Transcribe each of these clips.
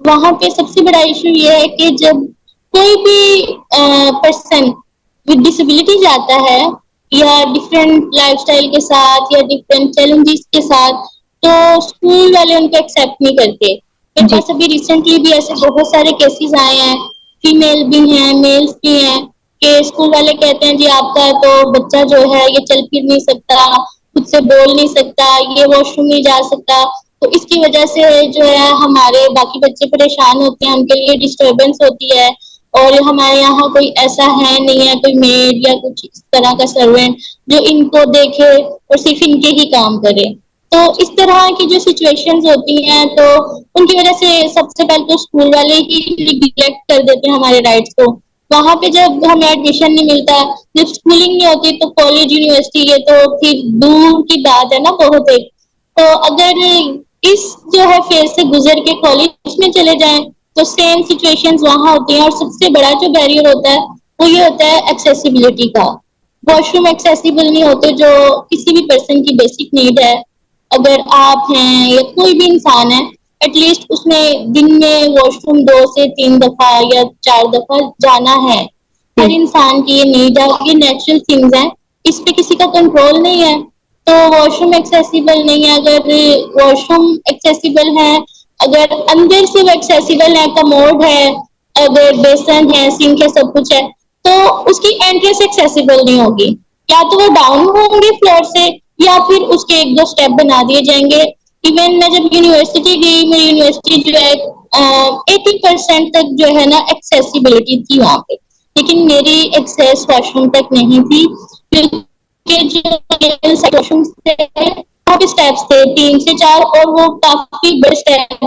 وہاں پہ سب سے بڑا ایشو یہ ہے کہ جب کوئی بھی پرسن ود ڈسیبلٹی جاتا ہے یا ڈفرینٹ لائف اسٹائل کے ساتھ یا ڈفرینٹ چیلنجز کے ساتھ، تو اسکول والے ان کو ایکسیپٹ نہیں کرتے. میرے جی پاس ابھی ریسنٹلی بھی ایسے بہت سارے کیسز آئے ہیں، فیمیل بھی ہیں میلس بھی ہیں، کہ اسکول والے کہتے ہیں جی آپ کا تو بچہ جو ہے یہ چل پھر نہیں سکتا، خود سے بول نہیں سکتا، یہ واش روم نہیں جا سکتا. تو اس کی وجہ سے جو ہے ہمارے باقی بچے پریشان ہوتے ہیں، ان کے لیے ڈسٹربینس ہوتی ہے. اور ہمارے یہاں کوئی ایسا ہے نہیں ہے، کوئی میڈ یا کچھ اس طرح کا سروینٹ جو ان کو دیکھے اور صرف ان کے ہی کام کرے. تو اس طرح کی جو سچویشنز ہوتی ہیں تو ان کی وجہ سے سب سے پہلے تو اسکول والے ہی نگلیکٹ کر دیتے ہیں ہمارے رائٹس کو. وہاں پہ جب ہمیں ایڈمیشن نہیں ملتا، جب اسکولنگ نہیں ہوتی، تو کالج یونیورسٹی یہ تو پھر دور کی بات ہے نا بہت ایک. تو اگر اس جو ہے فیز سے گزر کے کالج میں چلے جائیں تو سیم سچویشن وہاں ہوتی ہیں. اور سب سے بڑا جو بیریئر ہوتا ہے وہ یہ ہوتا ہے ایکسیسیبلٹی کا. واش روم ایکسیسیبل نہیں ہوتے جو کسی بھی پرسن کی بیسک نیڈ ہے. اگر آپ ہیں یا کوئی بھی انسان ہے، ایٹ لیسٹ اس نے دن میں واش روم 2 سے 3 دفعہ یا 4 دفعہ جانا ہے. ہر انسان کی یہ نیڈ ہے، یہ نیچرل تھنگز ہیں، اس پہ کسی کا کنٹرول نہیں ہے. تو واش روم ایکسیسیبل نہیں ہے، اگر واش روم ایکسیسیبل ہے، اگر اندر سے وہ ایکسیسیبل ہے، کموڈ ہے، اگر بیسن ہے، سنک ہے، سب کچھ ہے، تو اس کی انٹریس ایکسیسیبل نہیں ہوگی. یا تو وہ ڈاؤن ہوں گے فلور سے یا پھر اس کے 1 2 اسٹیپ بنا دیے جائیں گے. ایون میں جب یونیورسٹی گئی، میری یونیورسٹی جو ہے 80% تک جو ہے نا ایکسیسیبلٹی تھی وہاں پہ، لیکن میری ایکسیس واش روم تک نہیں تھی. اسٹیپس تھے 3 سے 4 اور وہ کافی بڑے اسٹیپ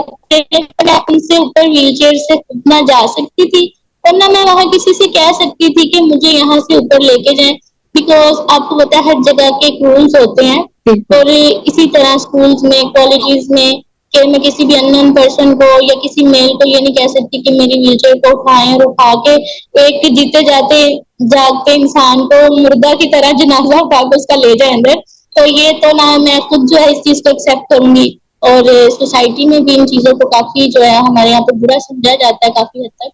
ان سے اوپر ویل چیئر سے نہ جا سکتی تھی اور نہ میں وہاں کسی سے کہہ سکتی تھی کہ مجھے یہاں سے اوپر لے کے جائیں. بیکاز آپ کو پتا ہے ہر جگہ کے ایک رولس ہوتے ہیں. بالکل. اور اسی طرح اسکولس میں کالجز میں کہ میں کسی بھی ان نون پرسن کو یا کسی میل کو یہ نہیں کہہ سکتی کہ میری ویل چیئر کو اٹھائیں اور اٹھا کے ایک جیتے جاگتے انسان کو مردہ کی طرح جنازہ اٹھا کے اس کا لے جائیں اندر. تو یہ تو نہ میں خود جو ہے اس چیز کو ایکسپٹ کروں گی. اور سوسائٹی میں بھی ان چیزوں کو کافی جو ہے ہمارے یہاں پہ برا سمجھا جاتا ہے کافی حد تک.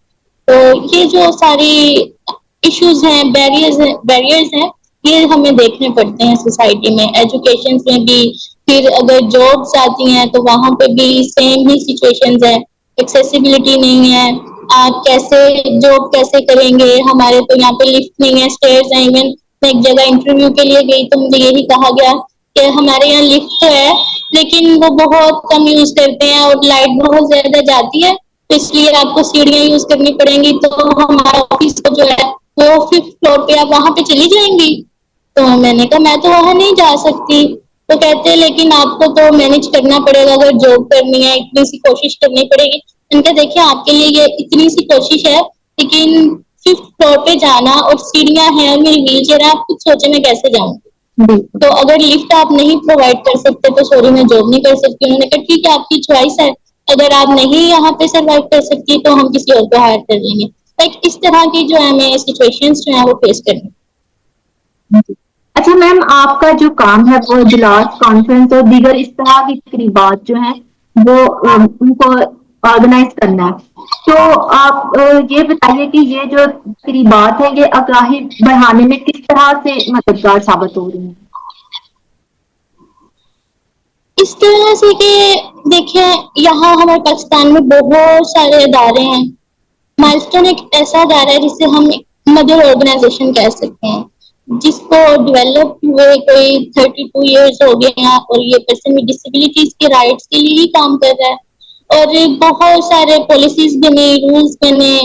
تو یہ جو ساری ایشوز ہیں، بیریئرز ہیں، یہ ہمیں دیکھنے پڑتے ہیں سوسائٹی میں. ایجوکیشن میں بھی پھر اگر جابس آتی ہیں تو وہاں پہ بھی سیم ہی سچویشنز ہیں. ایکسیسیبلٹی نہیں ہے، آپ کیسے جاب کیسے کریں گے. ہمارے تو یہاں پہ لفٹ نہیں ہے، اسٹیئرز ہیں. ایون میں ایک جگہ انٹرویو کے لیے گئی تو مجھے یہی کہا گیا کہ ہمارے یہاں لفٹ تو ہے لیکن وہ بہت کم یوز کرتے ہیں اور لائٹ بہت زیادہ جاتی ہے، تو اس لیے آپ کو سیڑھیاں یوز کرنی پڑیں گی. تو ہمارا آفس جو ہے وہ 5th فلور پہ آپ وہاں پہ چلی جائیں گی. تو میں نے کہا میں تو وہاں نہیں جا سکتی. تو کہتے ہیں لیکن آپ کو تو مینج کرنا پڑے گا، اگر جاب کرنی ہے اتنی سی کوشش کرنی پڑے گی. ان کا دیکھیے آپ کے لیے یہ اتنی سی کوشش ہے لیکن 5th فلور پہ جانا اور سیڑھیاں ہیں اور میری ویل چیئر ہے، آپ کچھ سوچے میں کیسے جاؤں. بالکل. تو اگر لفٹ آپ نہیں پرووائڈ کر سکتے تو سوری میں جاب نہیں کر سکتی. انہوں نے کہا ٹھیک ہے آپ کی چوائس ہے، اگر آپ نہیں یہاں پہ سروائو کر سکتی تو ہم کسی اور کو ہائر کر لیں گے. اس طرح کی جو ہے ہمیں سچویشنز جو ہیں وہ فیس کرنی. اچھا میم، آپ کا جو کام ہے وہ اجلاس کانفرنس اور دیگر اس طرح کی تقریبات جو ہیں وہ ان کو آرگنائز کرنا ہے. تو آپ یہ بتائیے کہ یہ جو تقریبات ہیں یہ آگاہی بڑھانے میں کس طرح سے مددگار ثابت ہو رہی ہیں؟ اس طرح سے کہ دیکھیں یہاں ہمارے پاکستان میں بہت سارے ادارے ہیں. مائلسٹون ایک ایسا ادارہ ہے جسے ہم مدر آرگنائزیشن کہہ سکتے ہیں، جس کو ڈیولپ ہوئے کوئی 32 ایئرس ہو گئے ہیں اور یہ پرسن ود ڈسیبلٹیز کے رائٹس کے لیے ہی کام کر رہا ہے. اور بہت سارے پالیسیز بنے، رولس بنے،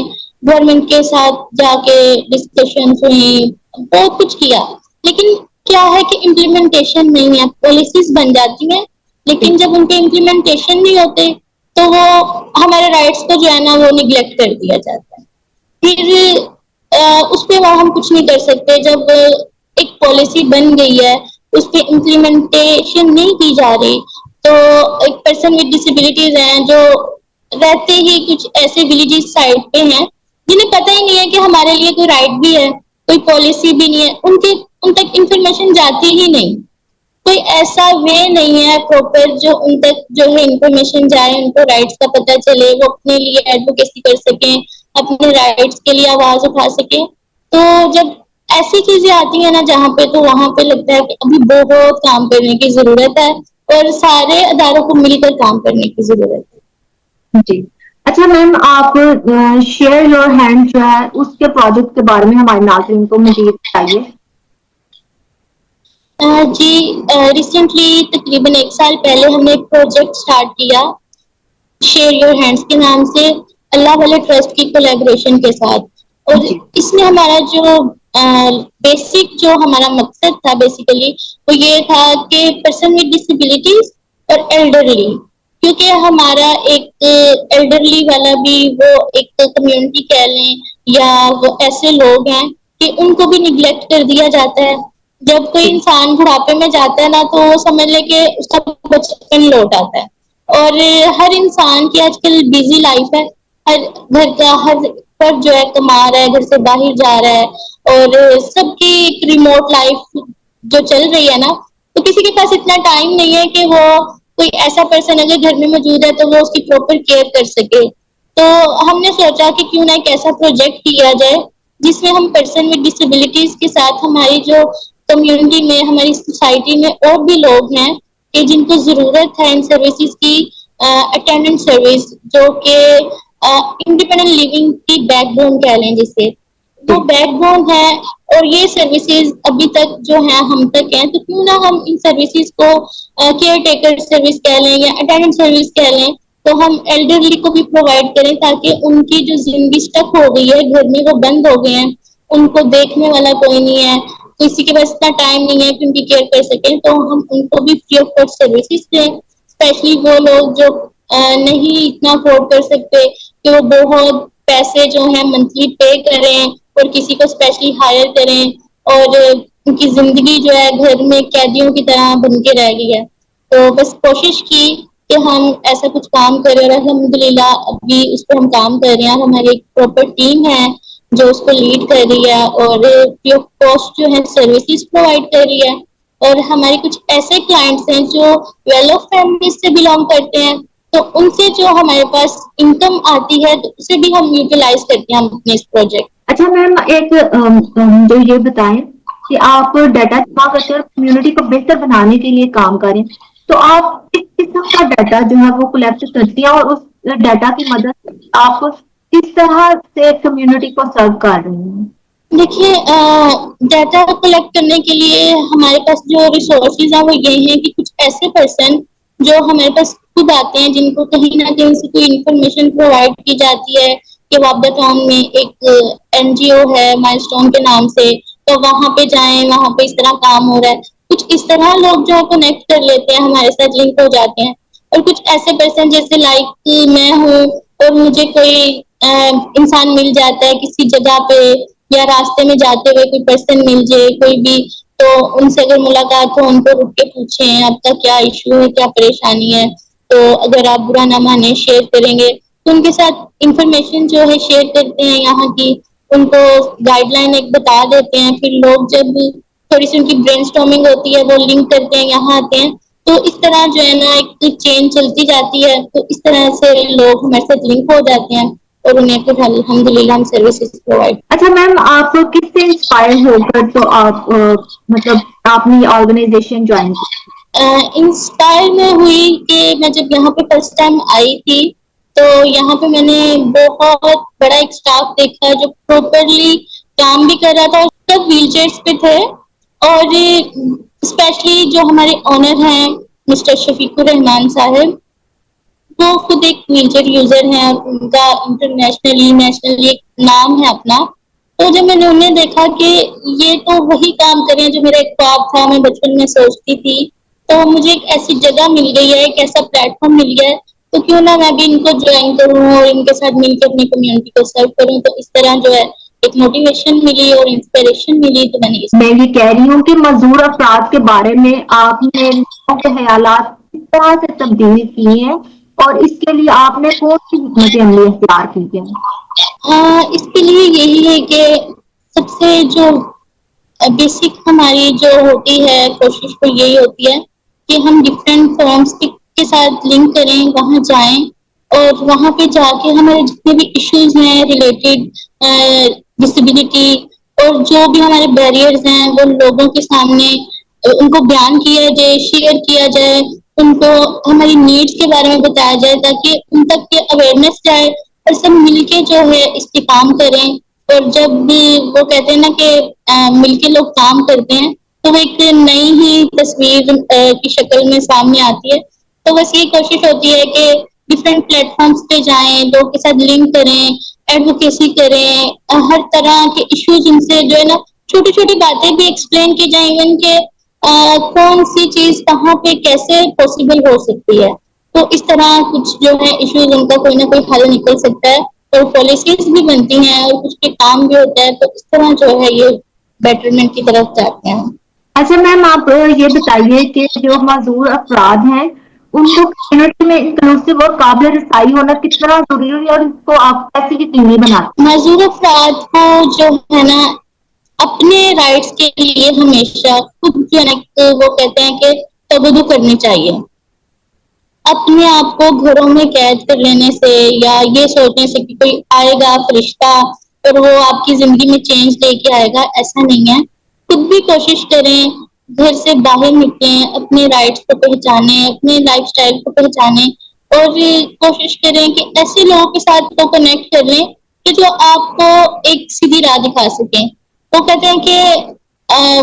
گورنمنٹ کے ساتھ جا کے ڈسکشنز ہوئی، بہت کچھ کیا. لیکن کیا ہے کہ امپلیمنٹیشن نہیں ہے. پالیسیز بن جاتی ہیں لیکن جب ان کے امپلیمنٹیشن نہیں ہوتے تو وہ ہمارے رائٹس کو جو ہے نا وہ نگلیکٹ کر دیا جاتا ہے. پھر اس پہ وہ ہم کچھ نہیں کر سکتے. جب ایک پالیسی بن گئی ہے اس پہ امپلیمنٹیشن نہیں کی جا رہی تو ایک پرسن ود ڈسیبلٹیز ہیں جو رہتے ہی کچھ ایسے ولیجز سائڈ پہ ہیں جنہیں پتہ ہی نہیں ہے کہ ہمارے لیے کوئی رائٹ بھی ہے، کوئی پالیسی بھی نہیں ہے، ان تک انفارمیشن جاتی ہی نہیں. کوئی ایسا وے نہیں ہے پراپر جو ان تک جو ہے انفارمیشن جائے، ان کو رائٹس کا پتہ چلے، وہ اپنے لیے ایڈوکیسی کر سکیں، اپنے رائٹس کے لیے آواز اٹھا سکیں. تو جب ایسی چیزیں آتی ہیں نا جہاں پہ، تو وہاں پہ لگتا ہے کہ ابھی بہت کام کرنے کی ضرورت ہے اور سارے اداروں کو مل کر کام کرنے کی ضرورت ہے. جی. اچھا میم، آپ شیئر یور ہینڈ جو ہے اس کے پروجیکٹ کے بارے میں ہمارے ناظرین کو مزید بتائیے. جی، ریسنٹلی تقریباً 1 سال پہلے ہم نے ایک پروجیکٹ اسٹارٹ کیا شیئر یور ہینڈس کے نام سے، اللہ والے ٹرسٹ کی کولیبوریشن کے ساتھ. اور جی اس میں ہمارا جو بیسک جو ہمارا مقصد تھا بیسیکلی وہ یہ تھا کہ پرسن ود ڈسیبلٹیز اور ایلڈرلی، کیونکہ ہمارا ایک ایلڈرلی والا بھی وہ ایک کمیونٹی کہہ لیں یا وہ ایسے لوگ ہیں کہ ان کو بھی نگلیکٹ کر دیا جاتا ہے. جب کوئی جی انسان بڑھاپے میں جاتا ہے نا تو وہ سمجھ لے کہ اس کا بچپن لوٹ آتا ہے. اور ہر انسان کی آج کل بزی لائف ہے، ہر گھر کا ہر فرد جو ہے کما رہا ہے، گھر سے باہر جا رہا ہے، اور سب کی ایک ریموٹ لائف جو چل رہی ہے نا، تو کسی کے پاس اتنا ٹائم نہیں ہے کہ وہ کوئی ایسا پرسن اگر گھر میں موجود ہے تو وہ اس کی پراپر کیئر کر سکے. تو ہم نے سوچا کہ کیوں نہ ایک ایسا پروجیکٹ کیا جائے جس میں ہم پرسن ود ڈسیبلٹیز کے ساتھ ہماری جو کمیونٹی میں، ہماری سوسائٹی میں اور بھی لوگ ہیں کہ جن کو ضرورت ہے ان سروسز کی، اٹینڈنس سروس جو کہ انڈیپینڈنٹ لیونگ کی بیک بون کہہ لیں جسے، وہ جی بیک بون ہے. اور یہ سروسز ابھی تک جو ہے ہم تک ہیں، تو کیوں نہ ہم ان سروسز کو کیئر ٹیکر سروس کہہ لیں یا اٹینڈنس سروس کہہ لیں، تو ہم ایلڈرلی کو بھی پرووائڈ کریں تاکہ ان کی جو زندگی اسٹک ہو گئی ہے گھر میں، وہ بند ہو گئے ہیں، ان کو دیکھنے والا کوئی نہیں ہے، کسی کے پاس اتنا ٹائم نہیں ہے کہ ان کی کیئر کر سکیں، تو ہم ان کو بھی فری آف کاسٹ سروسز دیں. اسپیشلی وہ لوگ جو نہیں اتنا افورڈ کر سکتے کہ وہ بہت پیسے جو ہے منتھلی پے کریں اور کسی کو اسپیشلی ہائر کریں، اور ان کی زندگی جو ہے گھر میں قیدیوں کی طرح بن کے رہ گئی ہے. تو بس کوشش کی کہ ہم ایسا کچھ کام کریں، اور الحمد للہ ابھی اس پہ ہم کام کر رہے ہیں. ہماری ایک پراپر ٹیم ہے جو اس کو لیڈ کر رہی ہے اور فری آف کاسٹ جو ہے سروسز پرووائڈ کر رہی ہے. اور ہمارے کچھ ایسے کلائنٹس ہیں جو ویل آف فیملیز سے بلونگ کرتے ہیں، تو ان سے جو ہمارے پاس انکم آتی ہے تو اسے بھی ہم یوٹیلائز کرتے ہیں ہم اپنے اس پروجیکٹ. اچھا میم، ایک جو یہ بتائیں کہ آپ ڈیٹا جمع کرتے اور کمیونٹی کو بہتر بنانے کے لیے کام کریں، تو آپ کس قسم کا ڈیٹا جو ہے وہ کلیکٹ کرتی ہیں، اور اس ڈیٹا کی مدد سے آپ کس طرح سے کمیونٹی کو سرو کر رہی ہیں؟ دیکھیے، ڈیٹا کلیکٹ کرنے کے لیے ہمارے پاس جو ریسورسز ہیں وہ یہ ہیں کہ کچھ ایسے پرسن جو ہمارے پاس خود آتے ہیں، جن کو کہیں نہ کہیں سے کوئی انفارمیشن پرووائڈ کی جاتی ہے کہ وابڈا ٹاؤن میں ایک NGO ہے مائل اسٹون کے نام سے، تو وہاں پہ جائیں، وہاں پہ اس طرح کام ہو رہا ہے. کچھ اس طرح لوگ جو ہے کنیکٹ کر لیتے ہیں، ہمارے ساتھ لنک ہو جاتے ہیں. اور کچھ ایسے پرسن جیسے لائک میں ہوں اور مجھے کوئی انسان مل جاتا ہے کسی جگہ پہ، یا راستے میں جاتے ہوئے کوئی پرسن مل جائے کوئی بھی، تو ان سے اگر ملاقات ہو ان کو رک کے پوچھیں آپ کا کیا ایشو ہے، کیا پریشانی ہے، تو اگر آپ برا نہ مانیں شیئر کریں گے تو ان کے ساتھ انفارمیشن جو ہے شیئر کرتے ہیں یہاں کی، ان کو گائیڈ لائن ایک بتا دیتے ہیں. پھر لوگ جب تھوڑی سی ان کی برین اسٹارمنگ ہوتی ہے وہ لنک کرتے ہیں، یہاں آتے ہیں، تو اس طرح جو ہے نا ایک چین چلتی جاتی ہے. تو اس طرح سے لوگ ہمارے ساتھ لنک ہو جاتے ہیں اور انہیں پھر الحمد للہ ہم سروسز پرووائڈ. اچھا میم، آپ کس سے انسپائر ہو کر تو آپ مطلب آپ نے آرگنائزیشن جوائن کی؟ انسپائر میں ہوئی کہ میں جب یہاں پہ فرسٹ ٹائم آئی تھی تو یہاں پہ میں نے بہت بڑا ایک اسٹاف دیکھا جو پراپرلی کام بھی کر رہا تھا، اور سب ویل چیئرس پہ تھے. اور اسپیشلی جو ہمارے آنر ہیں مسٹر شفیق الرحمان صاحب، وہ خود ایک ویل چیئر یوزر ہیں، ان کا انٹرنیشنلی نیشنلی ایک نام ہے اپنا. تو جب میں نے انہیں دیکھا کہ یہ تو وہی کام کریں جو میرا ایک خواب تھا، میں بچپن میں سوچتی تھی، تو مجھے ایک ایسی جگہ مل گئی ہے، ایک ایسا پلیٹ فارم مل گیا ہے، تو کیوں نہ میں بھی ان کو جوائن کروں اور ان کے ساتھ مل کے اپنی کمیونٹی کو سرو کروں. تو اس طرح جو ہے ایک موٹیویشن ملی اور انسپریشن ملی. تو میں یہ کہہ رہی ہوں کہ مزدور افراد کے بارے میں آپ نے لوگوں کے خیالات کس طرح سے تبدیل کیے ہیں، اور اس کے لیے آپ نے کون سی حکمت عملی اختیار کی ہے؟ اس کے لیے یہی ہے کہ سب سے جو بیسک ہماری جو ہوتی ہے کوشش وہ یہی ہوتی ہے کہ ہم ڈفرینٹ فارمس کے ساتھ لنک کریں، وہاں جائیں اور وہاں پہ جا کے ہمارے جتنے بھی ایشوز ہیں ریلیٹڈ ڈسیبلٹی اور جو بھی ہمارے بیریئرز ہیں وہ لوگوں کے سامنے ان کو بیان کیا جائے، شیئر کیا جائے، ان کو ہماری نیڈس کے بارے میں بتایا جائے تاکہ ان تک یہ اویئرنیس جائے اور سب مل کے جو ہے اس پہ کام کریں۔ اور جب بھی وہ کہتے ہیں نا کہ مل کے لوگ کام کرتے ہیں تو وہ ایک نئی ہی تصویر کی شکل میں سامنے آتی ہے۔ تو بس یہ کوشش ہوتی ہے کہ ڈفرینٹ پلیٹ فارمس پہ جائیں، لوگوں کے ساتھ لنک کریں، ایڈوکیسی کریں، ہر طرح کے ایشوز ان سے جو ہے نا چھوٹی چھوٹی باتیں بھی ایکسپلین کی جائیں، ایون کہ کون سی چیز کہاں پہ کیسے پاسبل ہو سکتی ہے۔ تو اس طرح کچھ جو ہے ایشوز ان کا کوئی نہ کوئی حل نکل سکتا ہے اور پالیسیز بھی بنتی ہیں اور کچھ کے کام بھی ہوتا ہے، تو اس طرح جو ہے یہ بیٹرمنٹ کی طرف جاتے ہیں۔ اچھا میم، آپ یہ بتائیے کہ جو معذور افراد ہیں ان کو کمیونٹی میں انکلوسیو اور قابل رسائی ہونا کتنا ضروری ہے، اور اس کو آپ کیسے یقینی بناتے معذور افراد کو جو ہے نا اپنے رائٹس کے لیے ہمیشہ خود جو ہے وہ کہتے ہیں کہ تبدو کرنی چاہیے۔ اپنے آپ کو گھروں میں قید کر لینے سے یا یہ سوچنے سے کہ کوئی آئے گا فرشتہ اور وہ آپ کی زندگی میں چینج لے کے آئے گا، ایسا نہیں ہے۔ خود بھی کوشش کریں، گھر سے باہر نکلیں، اپنے رائٹس کو پہچانیں، اپنے لائف اسٹائل کو پہچانیں اور کوشش کریں کہ ایسے لوگوں کے ساتھ تو کنیکٹ کر لیں کہ جو آپ کو ایک سیدھی راہ دکھا سکیں۔ وہ کہتے ہیں کہ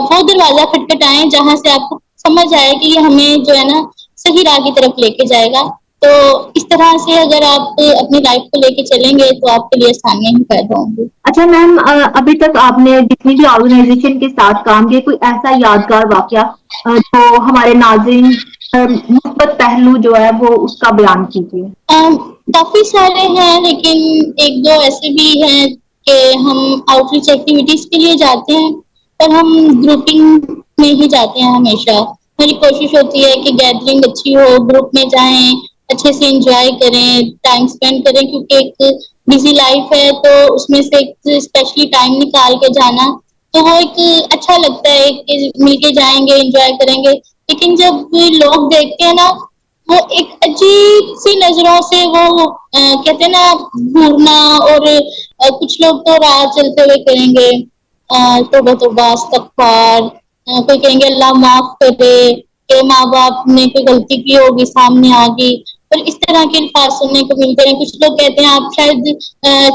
وہ دروازہ کھٹکھٹائیں جہاں سے آپ کو سمجھ آئے کہ یہ ہمیں جو ہے نا صحیح راہ کی طرف لے کے جائے گا۔ تو اس طرح سے اگر آپ اپنی لائف کو لے کے چلیں گے تو آپ کے لیے آسانیاں ہی پیدا ہوں گی۔ اچھا میم، ابھی تک آپ نے جتنی بھی آرگنائزیشن کے ساتھ کام کیا، کوئی ایسا یادگار واقعہ جو ہمارے ناظرین مثبت پہلو جو ہے وہ اس کا بیان کیجیے۔ کافی سارے ہیں لیکن ایک دو ایسے بھی ہیں کہ ہم آؤٹ ریچ ایکٹیویٹیز کے لیے جاتے ہیں اور ہم گروپنگ میں ہی جاتے ہیں ہمیشہ۔ میری کوشش ہوتی ہے کہ گیدرنگ اچھی ہو، گروپ میں جائیں، اچھے سے انجوائے کریں، ٹائم اسپینڈ کریں، کیونکہ ایک بزی لائف ہے تو اس میں سے اسپیشلی ٹائم نکال کے جانا تو وہ ایک اچھا لگتا ہے کہ مل کے جائیں گے، انجوائے کریں گے۔ لیکن جب لوگ دیکھتے ہیں نا وہ ایک عجیب سی نظروں سے وہ کہتے ہیں نا گھورنا، اور کچھ لوگ تو راہ چلتے ہوئے کریں گے توبہ توبہ استغفار، کوئی کہیں گے اللہ معاف کرے کہ ماں باپ نے کوئی غلطی کی ہوگی سامنے آ گئی، اور اس طرح کے الفاظ سننے کو ملتے ہیں۔ کچھ لوگ کہتے ہیں آپ شاید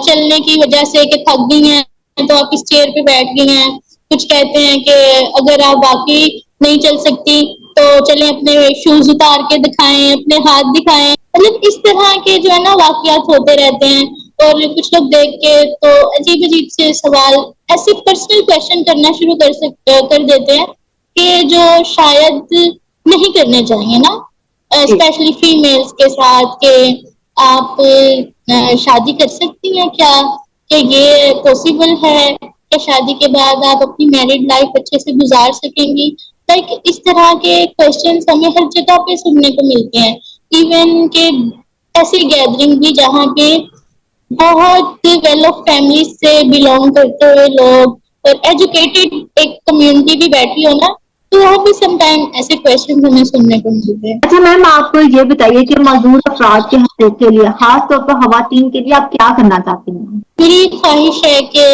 چلنے کی وجہ سے کہ تھک گئی ہیں تو آپ اس چیئر پہ بیٹھ گئی ہیں، کچھ کہتے ہیں کہ اگر آپ باقی نہیں چل سکتی تو چلیں اپنے شوز اتار کے دکھائیں، اپنے ہاتھ دکھائیں، مطلب اس طرح کے جو ہے نا واقعات ہوتے رہتے ہیں۔ اور کچھ لوگ دیکھ کے تو عجیب عجیب سے سوال، ایسے پرسنل کویشچن کرنا شروع کر دیتے ہیں کہ جو شاید نہیں کرنے چاہیے نا، جی اسپیشلی فیمیلز کے ساتھ، کہ آپ شادی کر سکتی ہیں کیا، کہ یہ پاسبل ہے کہ شادی کے بعد آپ اپنی میرڈ لائف اچھے سے گزار سکیں گی۔ لائک اس طرح کے کوشچنس ہمیں ہر جگہ پہ سننے کو ملتے ہیں، ایون کہ ایسی گیدرنگ بھی جہاں پہ بہت ویل آف فیملی سے بلونگ کرتے ہوئے لوگ اور ایجوکیٹڈ ایک کمیونٹی بھی بیٹھی ہو نا، تو وہ بھی سم ٹائم ایسے کوشچن ہمیں سننے کو ملتے ہیں۔ اچھا میم، آپ یہ بتائیے کہ معذور افراد کے حقوق کے لیے، خاص طور پر خواتین کے لیے، آپ کیا کرنا چاہتی ہیں؟ میری خواہش ہے کہ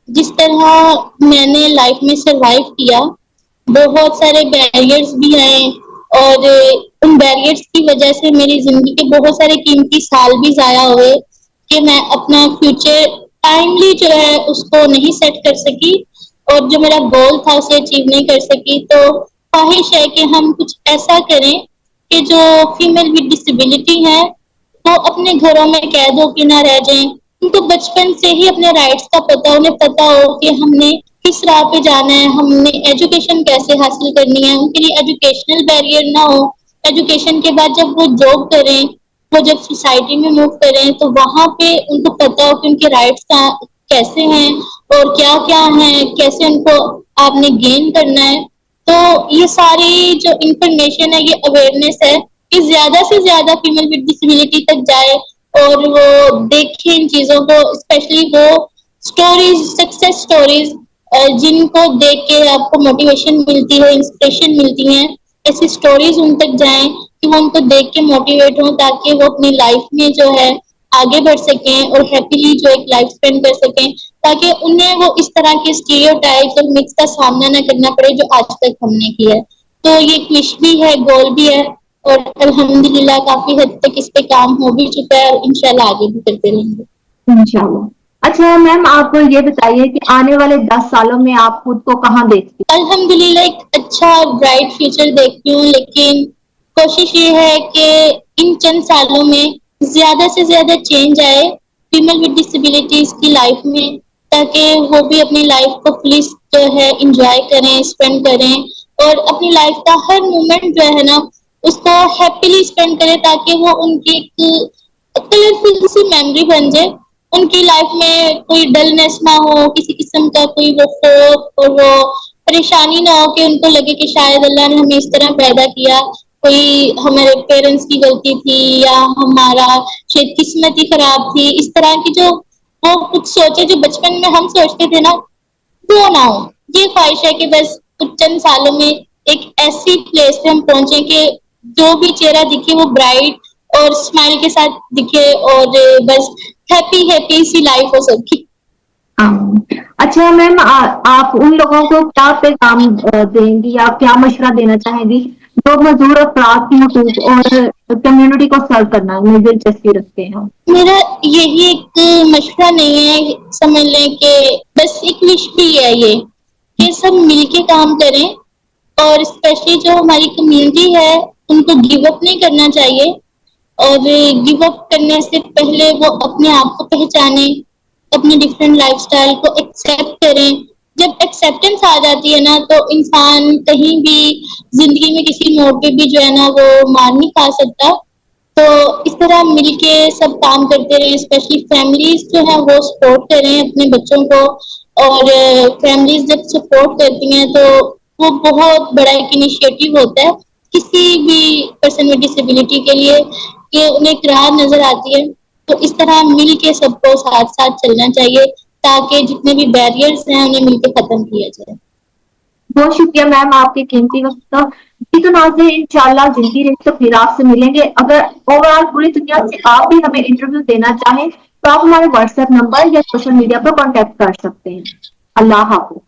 جس طرح میں نے لائف میں سروائیو کیا، بہت سارے بیریئرز بھی آئے اور ان بیریئرز کی وجہ سے میری زندگی کے بہت سارے قیمتی سال بھی ضائع ہوئے کہ میں اپنا فیوچر ٹائملی جو ہے اس کو نہیں سیٹ کر سکی اور جو میرا گول تھا اسے اچیو نہیں کر سکی۔ تو خواہش ہے کہ ہم کچھ ایسا کریں کہ جو فیمیل ود ڈسیبلٹی ہے وہ اپنے گھروں میں قید ہو کے نہ رہ جائیں، ان کو بچپن سے ہی اپنے رائٹس کا انہیں پتا ہو کہ ہم نے کس راہ پہ جانا ہے، ہم نے ایجوکیشن کیسے حاصل کرنی ہے، ان کے لیے ایجوکیشنل بیریئر نہ ہو۔ ایجوکیشن کے بعد جب وہ جاب کریں، وہ جب سوسائٹی میں موو کریں تو وہاں پہ ان کو پتا ہو کہ ان کے رائٹس کیسے ہیں اور کیا کیا ہیں، کیسے ان کو آپ نے گین کرنا ہے۔ تو یہ ساری جو انفارمیشن ہے، یہ اویئرنیس ہے کہ زیادہ سے زیادہ فیمل ود ڈسیبلٹی تک جائے اور وہ دیکھیں ان چیزوں کو، اسپیشلی وہ سٹوریز، سکسیس سٹوریز جن کو دیکھ کے آپ کو موٹیویشن ملتی ہے، انسپریشن ملتی ہیں، ایسی اسٹوریز ان تک جائیں کہ وہ ان کو دیکھ کے موٹیویٹ ہوں، تاکہ وہ اپنی لائف میں جو ہے آگے بڑھ سکیں اور ہیپیلی جو ایک لائف اسپینڈ کر سکیں، تاکہ انہیں وہ اس طرح کے اسٹیریوٹائپس اور مکس کا سامنا نہ کرنا پڑے جو آج تک ہم نے کیا ہے۔ تو یہ ایک وش بھی ہے، گول بھی ہے، اور الحمدللہ کافی حد تک اس پہ کام ہو بھی چکا ہے، اور انشاءاللہ آگے بھی کرتے رہیں گے انشاءاللہ۔ اچھا میم، آپ یہ بتائیے کہ آنے والے 10 سالوں میں آپ خود کو کہاں دیکھتی الحمدللہ ایک اچھا برائٹ فیوچر دیکھتی ہوں، لیکن کوشش یہ ہے کہ ان چند سالوں میں زیادہ سے زیادہ چینج آئے فیمل ود ڈسیبلٹیز کی لائف میں، تاکہ وہ بھی اپنی لائف کو فلی جو ہے انجوائے کریں، اسپینڈ کریں، اور اپنی لائف کا ہر مومنٹ جو ہے نا اس کو ہیپیلی اسپینڈ کریں، تاکہ وہ ان کی ایک کلرفل سی میموری بن جائے، ان کی لائف میں کوئی ڈلنس نہ ہو، کسی قسم کا کوئی وہ خوف اور وہ پریشانی نہ ہو کہ ان کو لگے کہ شاید اللہ نے ہمیں اس طرح پیدا کیا، کوئی ہمارے پیرنٹس کی غلطی تھی یا ہمارا شاید قسمت ہی خراب تھی، اس طرح کی جو وہ کچھ سوچے جو بچپن میں ہم سوچتے تھے نا، وہ نہ ہو۔ یہ خواہش ہے کہ بس کچھ چند سالوں میں ایک ایسی پلیس پہ ہم پہنچے کہ جو بھی چہرہ دکھے وہ برائٹ اور اسمائل کے ساتھ دکھے، اور بس ہیپی ہیپی سی لائف ہو سب کی۔ اچھا میم، آپ ان لوگوں کو کیا پیغام دیں گی یا کیا مشورہ دینا چاہیں گی جو مزدور افراد کی حقوق اور کمیونٹی کو سرو کرنا میں دلچسپی رکھتے ہیں؟ میرا یہی ایک مشورہ نہیں ہے، سمجھ لیں کہ بس ایک وش بھی ہے یہ کہ سب مل کے کام کریں، اور اسپیشلی جو ہماری کمیونٹی ہے ان کو گیو اپ نہیں کرنا چاہیے، اور گیو اپ کرنے سے پہلے وہ اپنے آپ کو پہچانیں، اپنی ڈفرینٹ لائف اسٹائل کو ایکسیپٹ کریں۔ جب ایکسیپٹینس آ جاتی ہے نا تو انسان کہیں بھی زندگی میں کسی موڑ پہ بھی جو ہے نا وہ مار نہیں کھا سکتا۔ تو اس طرح مل کے سب کام کرتے رہیں، اسپیشلی فیملیز جو ہے وہ سپورٹ کریں اپنے بچوں کو، اور فیملیز جب سپورٹ کرتی ہیں تو وہ بہت بڑا ایک انیشیٹو ہوتا ہے کسی بھی پرسن with ڈسیبلٹی کے لیے، کہ انہیں ایک راہ نظر آتی ہے۔ تو اس طرح مل کے سب کو ساتھ ساتھ چلنا چاہیے، تاکہ جتنے بھی بیریئرز ہیں انہیں مل کے ختم کیا جائے۔ بہت شکریہ میم آپ کے قیمتی وقت کا۔ جی تو ناظرین، انشاءاللہ زندگی رہی تو پھر آپ سے ملیں گے۔ اگر اوور آل پوری دنیا سے آپ بھی ہمیں انٹرویو دینا چاہیں تو آپ ہمارے واٹس ایپ نمبر یا سوشل میڈیا پر کانٹیکٹ کر سکتے ہیں۔ اللہ حافظ۔